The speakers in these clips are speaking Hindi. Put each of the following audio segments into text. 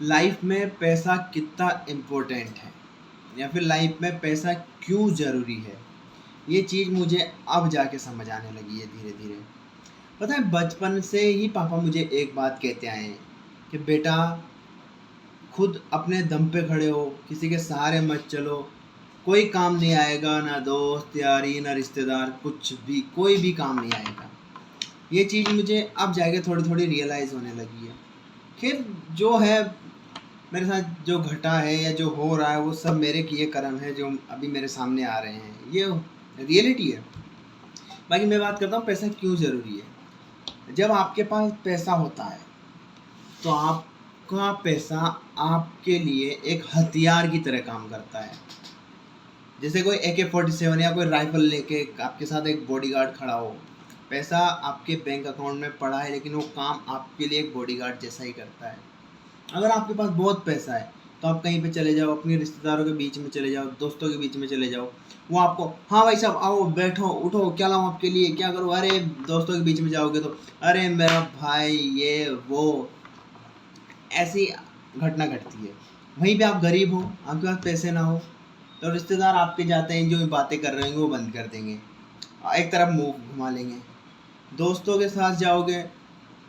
लाइफ में पैसा कितना इम्पोर्टेंट है या फिर लाइफ में पैसा क्यों ज़रूरी है, ये चीज़ मुझे अब जाके समझ आने लगी है धीरे धीरे। पता है, बचपन से ही पापा मुझे एक बात कहते आए हैं कि बेटा, खुद अपने दम पे खड़े हो, किसी के सहारे मत चलो। कोई काम नहीं आएगा, ना दोस्त यारी ना रिश्तेदार, कुछ भी कोई भी काम नहीं आएगा। ये चीज़ मुझे अब जाके थोड़ी थोड़ी रियलाइज़ होने लगी है। खैर, जो है मेरे साथ जो घटा है या जो हो रहा है वो सब मेरे किए कर्म है जो अभी मेरे सामने आ रहे हैं, ये रियलिटी है। बाकी मैं बात करता हूँ पैसा क्यों ज़रूरी है। जब आपके पास पैसा होता है तो आपका पैसा आपके लिए एक हथियार की तरह काम करता है। जैसे कोई AK-47 या कोई राइफल लेके आपके साथ एक बॉडीगार्ड खड़ा हो, पैसा आपके बैंक अकाउंट में पड़ा है लेकिन वो काम आपके लिए एक बॉडीगार्ड जैसा ही करता है। अगर आपके पास बहुत पैसा है तो आप कहीं पे चले जाओ, अपने रिश्तेदारों के बीच में चले जाओ, दोस्तों के बीच में चले जाओ, वो आपको, हाँ भाई साहब आओ बैठो उठो क्या लाऊं आपके लिए, क्या करूँ, अरे दोस्तों के बीच में जाओगे तो अरे मेरा भाई ये वो, ऐसी घटना घटती है। वहीं पे आप गरीब हो, आपके पास पैसे ना हो, तो रिश्तेदार आपके जाते हैं, जो बातें कर रहे होंगे वो बंद कर देंगे, एक तरफ मुंह घुमा लेंगे। दोस्तों के साथ जाओगे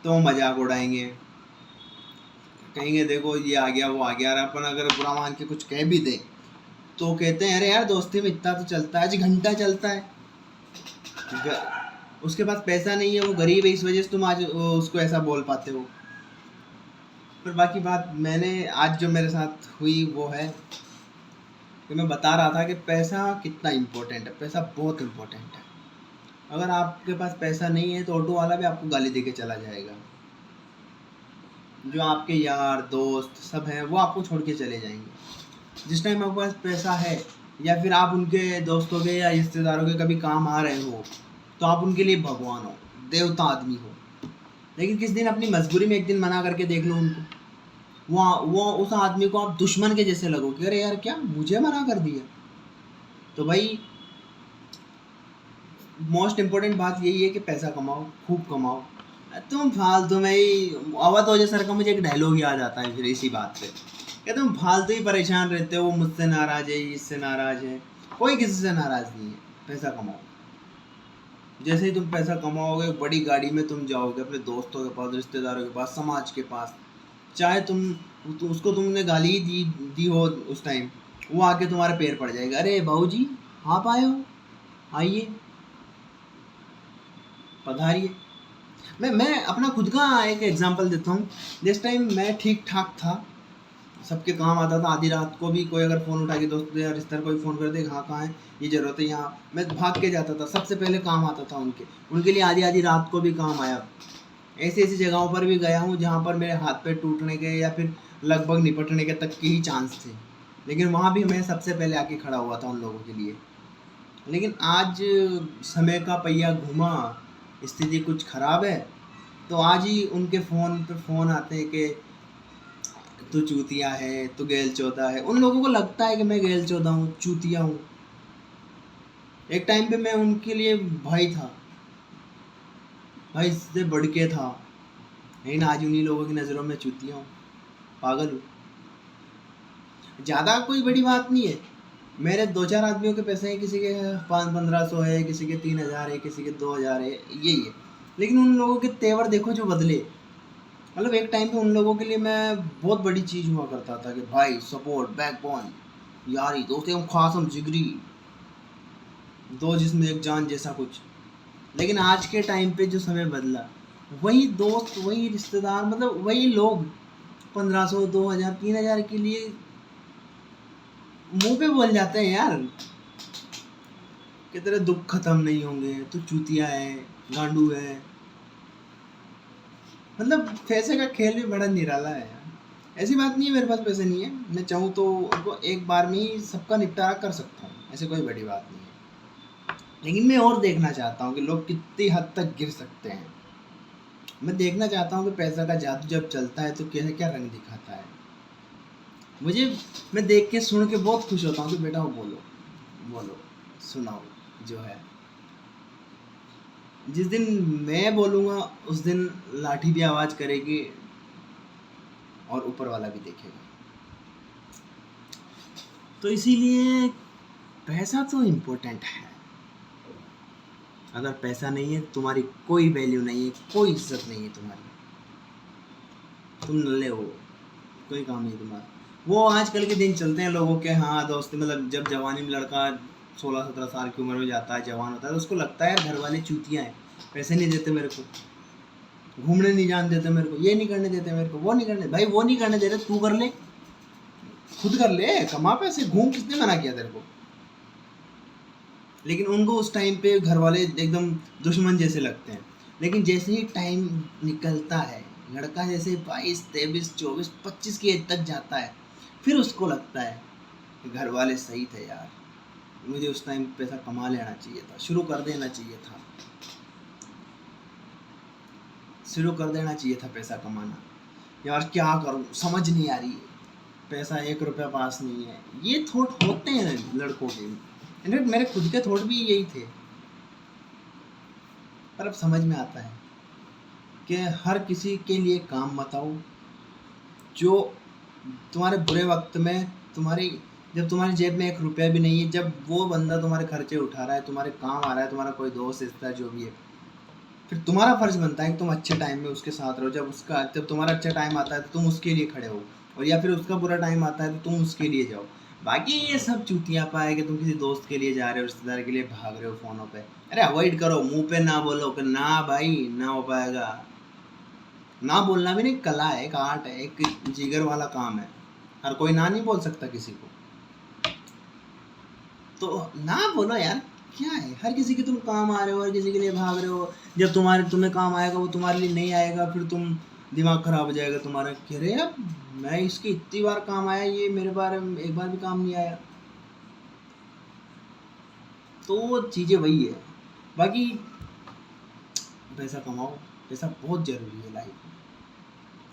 तो मजाक उड़ाएंगे, कहेंगे देखो ये आ गया वो आ गया। और अपन अगर बुरा मान के कुछ कह भी दे तो कहते हैं अरे यार दोस्ती में इतना तो चलता है, आज घंटा चलता है। उसके पास पैसा नहीं है, वो गरीब है, इस वजह से तुम आज उसको ऐसा बोल पाते हो। पर बाकी बात मैंने आज जो मेरे साथ हुई वो है कि मैं बता रहा था कि पैसा कितना इम्पोर्टेंट है। पैसा बहुत इम्पोर्टेंट है। अगर आपके पास पैसा नहीं है तो ऑटो वाला भी आपको गाली दे के चला जाएगा, जो आपके यार दोस्त सब हैं वो आपको छोड़ के चले जाएंगे। जिस टाइम आपके पास पैसा है या फिर आप उनके दोस्तों के या रिश्तेदारों के कभी काम आ रहे हो तो आप उनके लिए भगवान हो, देवता आदमी हो। लेकिन किस दिन अपनी मजबूरी में एक दिन मना करके देख लो उनको, वो उस आदमी को आप दुश्मन के जैसे लगो कि अरे यार क्या मुझे मना कर दिया। तो भाई मोस्ट इम्पोर्टेंट बात यही है कि पैसा कमाओ, खूब कमाओ। तुम फालतू में ही, अवध ओझा सर का मुझे एक डायलॉग याद आता है फिर इसी बात पे, कि तुम फालतू ही परेशान रहते हो, वो मुझसे नाराज है, इससे नाराज है। कोई किसी से नाराज नहीं है, पैसा कमाओ। जैसे ही तुम पैसा कमाओगे, बड़ी गाड़ी में तुम जाओगे अपने दोस्तों के पास, रिश्तेदारों के पास, समाज के पास, चाहे उसको तुमने गाली दी हो उस टाइम, वो आके तुम्हारे पैर पड़ जाएगा, अरे बहू जी आप आए हो, आइए पधारिए। मैं अपना खुद का एक एग्जांपल देता हूँ। जिस टाइम मैं ठीक ठाक था, सबके काम आता था, आधी रात को भी कोई अगर फ़ोन उठा के दोस्त या रिश्तेदार कोई फ़ोन कर दे, हाँ कहाँ है, ये ज़रूरत है यहाँ, मैं भाग के जाता था, सबसे पहले काम आता था उनके लिए आधी आधी रात को भी काम आया। ऐसी ऐसी जगहों पर भी गया हूँ जहाँ पर मेरे हाथ पैर टूटने के या फिर लगभग निपटने के तक के ही चांस थे, लेकिन वहाँ भी मैं सबसे पहले आके खड़ा हुआ था उन लोगों के लिए। लेकिन आज समय का पहिया घुमा, स्थिति कुछ ख़राब है, तो आज ही उनके फ़ोन पे फ़ोन आते हैं कि तू चूतिया है, तू गैल चौथा है। उन लोगों को लगता है कि मैं गैल चौथा हूँ, चूतिया हूँ। एक टाइम पे मैं उनके लिए भाई था, भाई से बढ़ के था, लेकिन आज उन्हीं लोगों की नज़रों में चूतिया हूँ, पागल हूँ। ज़्यादा कोई बड़ी बात नहीं है, मेरे 2-4 आदमियों के पैसे हैं, किसी के 500-1500 है, किसी के 3000 है, किसी के 2000 है, यही है। लेकिन उन लोगों के तेवर देखो जो बदले। मतलब एक टाइम पे उन लोगों के लिए मैं बहुत बड़ी चीज़ हुआ करता था कि भाई सपोर्ट, बैकबोन, यारी दोस्त, एकदम खासम जिगरी, दो जिस्म एक जान जैसा कुछ। लेकिन आज के टाइम पे जो समय बदला, वही दोस्त, वही रिश्तेदार, मतलब वही लोग 1500, 2000, 3000 के लिए मुंह पे बोल जाते हैं यार कि तेरे दुख खत्म नहीं होंगे, तू चूतिया है, गांडू है। मतलब पैसे का खेल भी बड़ा निराला है यार। ऐसी बात नहीं है मेरे पास पैसे नहीं है, मैं चाहूँ तो उनको एक बार में ही सबका निपटारा कर सकता हूँ, ऐसे कोई बड़ी बात नहीं है। लेकिन मैं और देखना चाहता हूँ कि लोग कितनी हद तक गिर सकते हैं। मैं देखना चाहता हूँ कि पैसा का जादू जब चलता है तो क्या क्या रंग दिखाता है मुझे। मैं देख के सुन के बहुत खुश होता हूँ कि बेटा वो बोलो बोलो, सुनाओ जो है। जिस दिन मैं बोलूँगा उस दिन लाठी भी आवाज़ करेगी और ऊपर वाला भी देखेगा। तो इसीलिए पैसा तो इम्पोर्टेंट है। अगर पैसा नहीं है तुम्हारी कोई वैल्यू नहीं है, कोई इज्जत नहीं है तुम्हारी, तुम नल्ले हो, कोई काम नहीं तुम्हारा। वो आजकल के दिन चलते हैं लोगों के, हाँ दोस्ती, मतलब जब जवानी में लड़का 16-17 साल की उम्र में जाता है, जवान होता है, तो उसको लगता है यार घर वाले चूतियाँ हैं, पैसे नहीं देते मेरे को, घूमने नहीं जाने देते मेरे को, ये नहीं करने देते मेरे को, वो नहीं करने। भाई वो नहीं करने दे रहे, तू कर ले, खुद कर ले, कमा पैसे, घूम, किसने मना किया तेरे को? लेकिन उनको उस टाइम पे घर वाले एकदम दुश्मन जैसे लगते हैं। लेकिन जैसे ही टाइम निकलता है, लड़का जैसे 22, 23, 24, 25 की एज तक जाता है, फिर उसको लगता है कि घर वाले सही थे यार, मुझे उस टाइम पैसा कमा लेना चाहिए था, शुरू कर देना चाहिए था, शुरू कर देना चाहिए था पैसा कमाना। यार क्या करूं, समझ नहीं आ रही है, पैसा 1 रुपया पास नहीं है। ये थॉट होते हैं लड़कों के, इनफैक्ट मेरे खुद के थॉट भी यही थे। पर अब समझ में आता है कि हर किसी के लिए काम मत आओ। जो तुम्हारे बुरे वक्त में तुम्हारी, जब तुम्हारी जेब में 1 रुपया भी नहीं है, जब वो बंदा तुम्हारे खर्चे उठा रहा है, तुम्हारे काम आ रहा है, तुम्हारा कोई दोस्त रिश्ता जो भी है, फिर तुम्हारा फर्ज बनता है कि तुम अच्छे टाइम में उसके साथ रहो। जब तुम्हारा अच्छा टाइम आता है तो तुम उसके लिए खड़े हो, और या फिर उसका बुरा टाइम आता है तो तुम उसके लिए जाओ। बाकी ये सब चूतियाँ पाए कि तुम किसी दोस्त के लिए जा रहे हो, रिश्तेदार के लिए भाग रहे हो फ़ोनों पे, अरे अवॉइड करो, मुंह पे ना बोलो कि ना भाई ना हो पाएगा। ना बोलना भी नहीं, कला है, एक आर्ट है, एक जिगर वाला काम है। हर कोई ना नहीं बोल सकता किसी को, तो ना बोलो यार, क्या है, हर किसी के तुम काम आ रहे हो, हर किसी के लिए भाग रहे हो। जब तुम्हें काम आएगा वो तुम्हारे लिए नहीं आएगा, फिर तुम दिमाग खराब हो जाएगा तुम्हारा, कह रहे यार मैं इसके इतनी बार काम आया, ये मेरे बारे में एक बार भी काम नहीं आया। तो वो चीज़ें वही है। बाकी पैसा कमाओ, पैसा बहुत ज़रूरी है लाइफ में।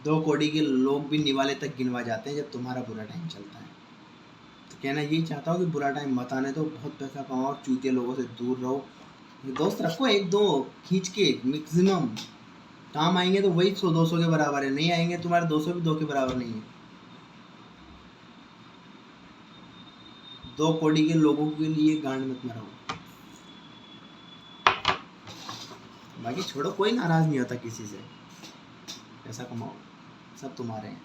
2 कौड़ी के लोग भी निवाले तक गिनवा जाते हैं जब तुम्हारा बुरा टाइम चलता है। तो कहना यही चाहता हूँ कि बुरा टाइम मत आने दो, बहुत पैसा कमाओ, चूतिया लोगों से दूर रहो, दोस्त रखो 1-2 खींच के, मैक्सिमम काम आएंगे तो वही 100-200 के बराबर है, नहीं आएंगे तुम्हारे 200 भी 2 के बराबर नहीं है। 2 कौड़ी के लोगों के लिए गांड मत मराओ। बाकी छोड़ो, कोई नाराज नहीं होता किसी से, पैसा कमाओ, सब तुम्हारे हैं।